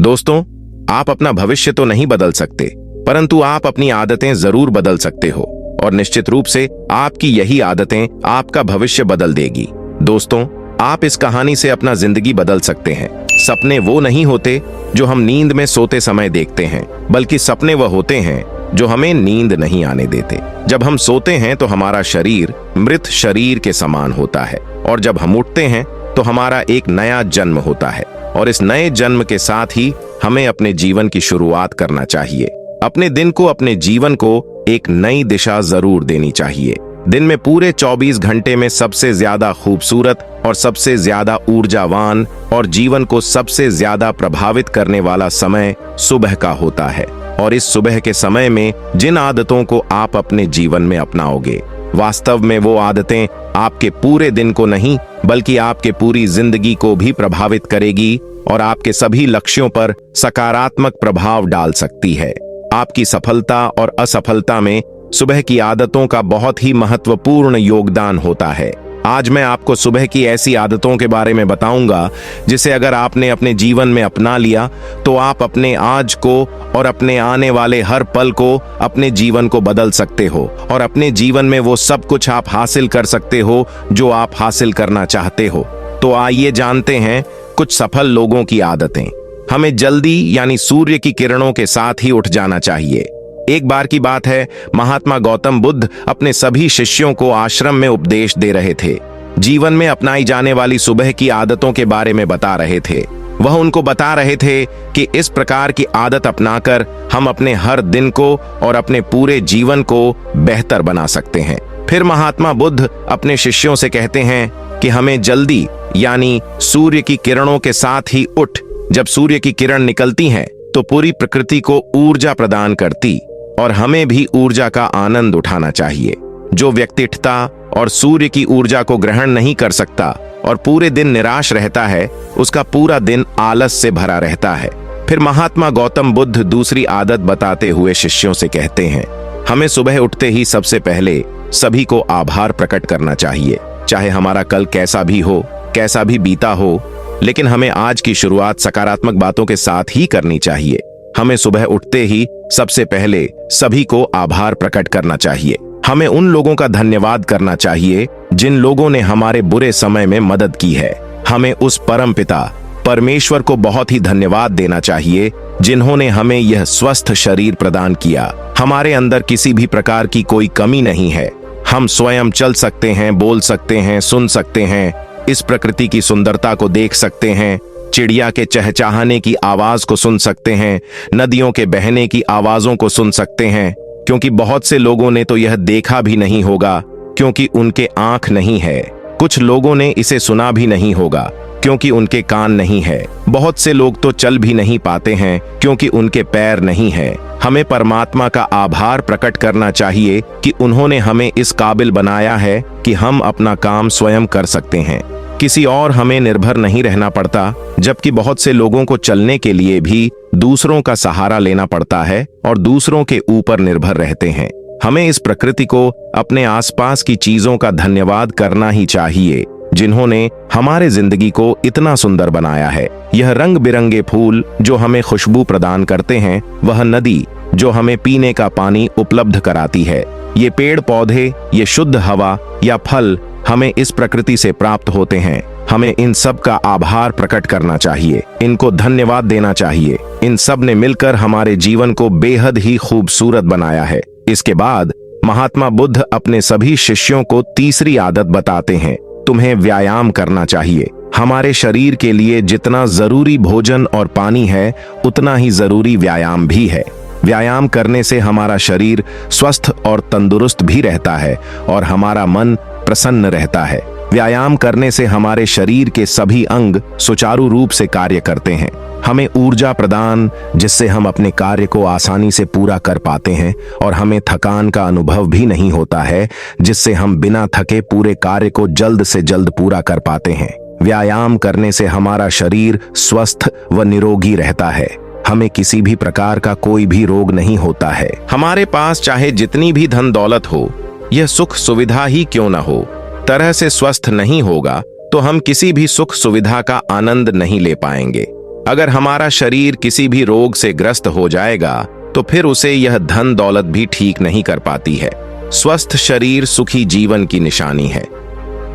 दोस्तों, आप अपना भविष्य तो नहीं बदल सकते, परंतु आप अपनी आदतें जरूर बदल सकते हो और निश्चित रूप से आपकी यही आदतें आपका भविष्य बदल देगी। दोस्तों, आप इस कहानी से अपना जिंदगी बदल सकते हैं। सपने वो नहीं होते जो हम नींद में सोते समय देखते हैं, बल्कि सपने वह होते हैं जो हमें नींद नहीं आने देते। जब हम सोते हैं तो हमारा शरीर मृत शरीर के समान होता है और जब हम उठते हैं तो हमारा एक नया जन्म होता है और इस नए जन्म के साथ ही हमें अपने जीवन की शुरुआत करना चाहिए। अपने दिन को, अपने जीवन को एक नई दिशा जरूर देनी चाहिए। दिन में पूरे 24 घंटे में सबसे ज्यादा खूबसूरत और सबसे ज्यादा ऊर्जावान और जीवन को सबसे ज्यादा प्रभावित करने वाला समय सुबह का होता है और इस सुबह के समय में जिन आदतों को आप अपने जीवन में अपनाओगे, वास्तव में वो आदतें आपके पूरे दिन को नहीं बल्कि आपके पूरी जिंदगी को भी प्रभावित करेगी और आपके सभी लक्ष्यों पर सकारात्मक प्रभाव डाल सकती है। आपकी सफलता और असफलता में सुबह की आदतों का बहुत ही महत्वपूर्ण योगदान होता है। आज मैं आपको सुबह की ऐसी आदतों के बारे में बताऊंगा जिसे अगर आपने अपने जीवन में अपना लिया तो आप अपने आज को और अपने आने वाले हर पल को, अपने जीवन को बदल सकते हो और अपने जीवन में वो सब कुछ आप हासिल कर सकते हो जो आप हासिल करना चाहते हो। तो आइए जानते हैं कुछ सफल लोगों की आदतें। हमें जल्दी यानी सूर्य की किरणों के साथ ही उठ जाना चाहिए। एक बार की बात है, महात्मा गौतम बुद्ध अपने सभी शिष्यों को आश्रम में उपदेश दे रहे थे। जीवन में अपनाई जाने वाली सुबह की आदतों के बारे में बता रहे थे। वह उनको बता रहे थे कि इस प्रकार की आदत अपनाकर हम अपने हर दिन को और अपने पूरे जीवन को बेहतर बना सकते हैं। फिर महात्मा बुद्ध अपने शिष्यों से कहते हैं कि हमें जल्दी यानी सूर्य की किरणों के साथ ही उठ। जब सूर्य की किरण निकलती हैं तो पूरी प्रकृति को ऊर्जा प्रदान करती और हमें भी ऊर्जा का आनंद उठाना चाहिए। जो व्यक्ति ठता और सूर्य की ऊर्जा को ग्रहण नहीं कर सकता और पूरे दिन निराश रहता है, उसका पूरा दिन आलस से भरा रहता है। फिर महात्मा गौतम बुद्ध दूसरी आदत बताते हुए शिष्यों से कहते हैं, हमें सुबह उठते ही सबसे पहले सभी को आभार प्रकट करना चाहिए। चाहे हमारा कल कैसा भी हो, कैसा भी बीता हो, लेकिन हमें आज की शुरुआत सकारात्मक बातों के साथ ही करनी चाहिए। हमें सुबह उठते ही सबसे पहले सभी को आभार प्रकट करना चाहिए। हमें उन लोगों का धन्यवाद करना चाहिए जिन लोगों ने हमारे बुरे समय में मदद की है। हमें उस परम पिता परमेश्वर को बहुत ही धन्यवाद देना चाहिए जिन्होंने हमें यह स्वस्थ शरीर प्रदान किया। हमारे अंदर किसी भी प्रकार की कोई कमी नहीं है। हम स्वयं चल सकते हैं, बोल सकते हैं, सुन सकते हैं, इस प्रकृति की सुंदरता को देख सकते हैं, चिड़िया के चहचहाने की आवाज को सुन सकते हैं, नदियों के बहने की आवाजों को सुन सकते हैं, क्योंकि बहुत से लोगों ने तो यह देखा भी नहीं होगा क्योंकि उनके आंख नहीं है। कुछ लोगों ने इसे सुना भी नहीं होगा क्योंकि उनके कान नहीं है। बहुत से लोग तो चल भी नहीं पाते हैं क्योंकि उनके पैर नहीं है। हमें परमात्मा का आभार प्रकट करना चाहिए कि उन्होंने हमें इस काबिल बनाया है कि हम अपना काम स्वयं कर सकते हैं। किसी और हमें निर्भर नहीं रहना पड़ता, जबकि बहुत से लोगों को चलने के लिए भी दूसरों का सहारा लेना पड़ता है और दूसरों के ऊपर निर्भर रहते हैं। हमें इस प्रकृति को, अपने आसपास की चीजों का धन्यवाद करना ही चाहिए जिन्होंने हमारे जिंदगी को इतना सुंदर बनाया है। यह रंग बिरंगे फूल जो हमें खुशबू प्रदान करते हैं, वह नदी जो हमें पीने का पानी उपलब्ध कराती है, ये पेड़ पौधे, ये शुद्ध हवा या फल हमें इस प्रकृति से प्राप्त होते हैं। हमें इन सब का आभार प्रकट करना चाहिए, इनको धन्यवाद देना चाहिए। इन सब ने मिलकर हमारे जीवन को बेहद ही खूबसूरत बनाया है। इसके बाद महात्मा बुद्ध अपने सभी शिष्यों को तीसरी आदत बताते हैं, तुम्हें व्यायाम करना चाहिए। हमारे शरीर के लिए जितना जरूरी भोजन और पानी है, उतना ही जरूरी व्यायाम भी है। व्यायाम करने से हमारा शरीर स्वस्थ और तंदुरुस्त भी रहता है और हमारा मन प्रसन्न रहता है। व्यायाम करने से हमारे शरीर के सभी अंग सुचारू रूप से कार्य करते हैं। हमें ऊर्जा प्रदान, जिससे हम अपने कार्य को आसानी से पूरा कर पाते हैं और हमें थकान का अनुभव भी नहीं होता है, जिससे हम बिना थके पूरे कार्य को जल्द से जल्द पूरा कर पाते हैं। व्यायाम करने से हमारा शरीर स्वस्थ व निरोगी रहता है। हमें किसी भी प्रकार का कोई भी रोग नहीं होता है। हमारे पास चाहे जितनी भी धन दौलत हो, यह सुख सुविधा ही क्यों न हो, तरह से स्वस्थ नहीं होगा तो हम किसी भी सुख सुविधा का आनंद नहीं ले पाएंगे। अगर हमारा शरीर किसी भी रोग से ग्रस्त हो जाएगा तो फिर उसे यह धन दौलत भी ठीक नहीं कर पाती है। स्वस्थ शरीर सुखी जीवन की निशानी है।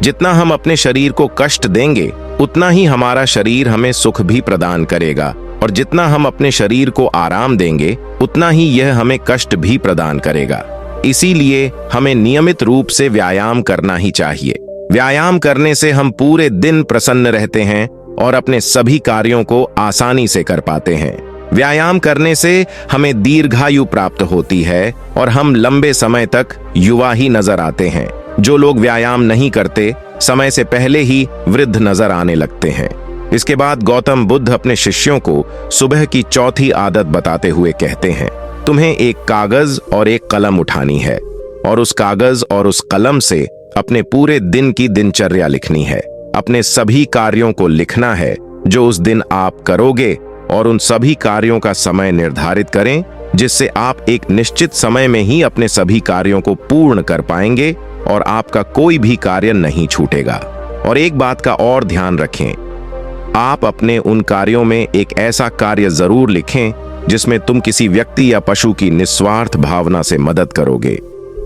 जितना हम अपने शरीर को कष्ट देंगे उतना ही हमारा शरीर हमें सुख भी प्रदान करेगा, और जितना हम अपने शरीर को आराम देंगे उतना ही यह हमें कष्ट भी प्रदान करेगा। इसीलिए हमें नियमित रूप से व्यायाम करना ही चाहिए। व्यायाम करने से हम पूरे दिन प्रसन्न रहते हैं और अपने सभी कार्यों को आसानी से कर पाते हैं। व्यायाम करने से हमें दीर्घायु प्राप्त होती है और हम लंबे समय तक युवा ही नजर आते हैं। जो लोग व्यायाम नहीं करते समय से पहले ही वृद्ध नजर आने लगते हैं। इसके बाद गौतम बुद्ध अपने शिष्यों को सुबह की चौथी आदत बताते हुए कहते हैं, तुम्हें एक कागज और एक कलम उठानी है और उस कागज और उस कलम से अपने पूरे दिन की दिनचर्या लिखनी है। अपने सभी कार्यों को लिखना है जो उस दिन आप करोगे, और उन सभी कार्यों का समय निर्धारित करें जिससे आप एक निश्चित समय में ही अपने सभी कार्यों को पूर्ण कर पाएंगे और आपका कोई भी कार्य नहीं छूटेगा। और एक बात का और ध्यान रखें, आप अपने उन कार्यों में एक ऐसा कार्य जरूर लिखें जिसमें तुम किसी व्यक्ति या पशु की निस्वार्थ भावना से मदद करोगे।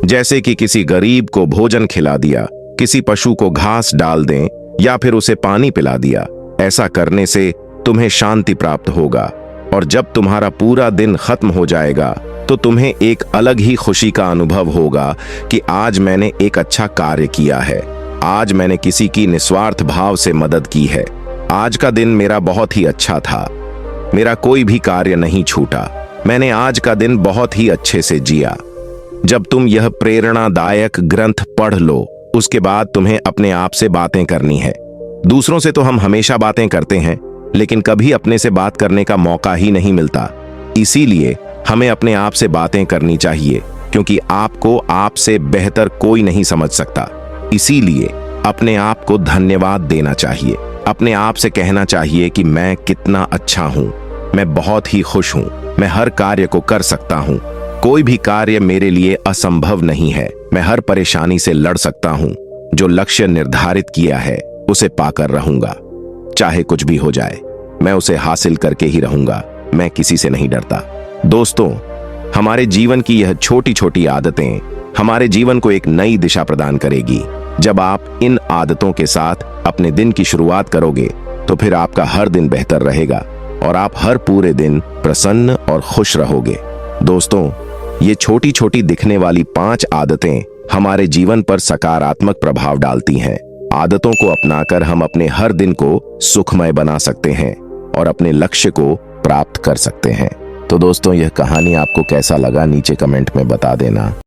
जैसे कि किसी गरीब को भोजन खिला दिया, किसी पशु को घास डाल दें या फिर उसे पानी पिला दिया। ऐसा करने से तुम्हें शांति प्राप्त होगा, और जब तुम्हारा पूरा दिन खत्म हो जाएगा तो तुम्हें एक अलग ही खुशी का अनुभव होगा कि आज मैंने एक अच्छा कार्य किया है, आज मैंने किसी की निस्वार्थ भाव से मदद की है, आज का दिन मेरा बहुत ही अच्छा था, मेरा कोई भी कार्य नहीं छूटा, मैंने आज का दिन बहुत ही अच्छे से जिया। जब तुम यह प्रेरणादायक ग्रंथ पढ़ लो उसके बाद तुम्हें अपने आप से बातें करनी है। दूसरों से तो हम हमेशा बातें करते हैं, लेकिन कभी अपने से बात करने का मौका ही नहीं मिलता। इसीलिए हमें अपने आप से बातें करनी चाहिए, क्योंकि आपको आपसे बेहतर कोई नहीं समझ सकता। इसीलिए अपने आप को धन्यवाद देना चाहिए। अपने आप से कहना चाहिए कि मैं कितना अच्छा हूं, मैं बहुत ही खुश हूं, मैं हर कार्य को कर सकता हूं, कोई भी कार्य मेरे लिए असंभव नहीं है, मैं हर परेशानी से लड़ सकता हूं, जो लक्ष्य निर्धारित किया है उसे पाकर रहूंगा, चाहे कुछ भी हो जाए मैं उसे हासिल करके ही रहूंगा, मैं किसी से नहीं डरता। दोस्तों, हमारे जीवन की यह छोटी छोटी आदतें हमारे जीवन को एक नई दिशा प्रदान करेगी। जब आप इन आदतों के साथ अपने दिन की शुरुआत करोगे तो फिर आपका हर दिन बेहतर रहेगा और आप हर पूरे दिन प्रसन्न और खुश रहोगे। दोस्तों, ये छोटी छोटी दिखने वाली 5 आदतें हमारे जीवन पर सकारात्मक प्रभाव डालती हैं। आदतों को अपनाकर हम अपने हर दिन को सुखमय बना सकते हैं और अपने लक्ष्य को प्राप्त कर सकते हैं। तो दोस्तों, यह कहानी आपको कैसा लगा नीचे कमेंट में बता देना।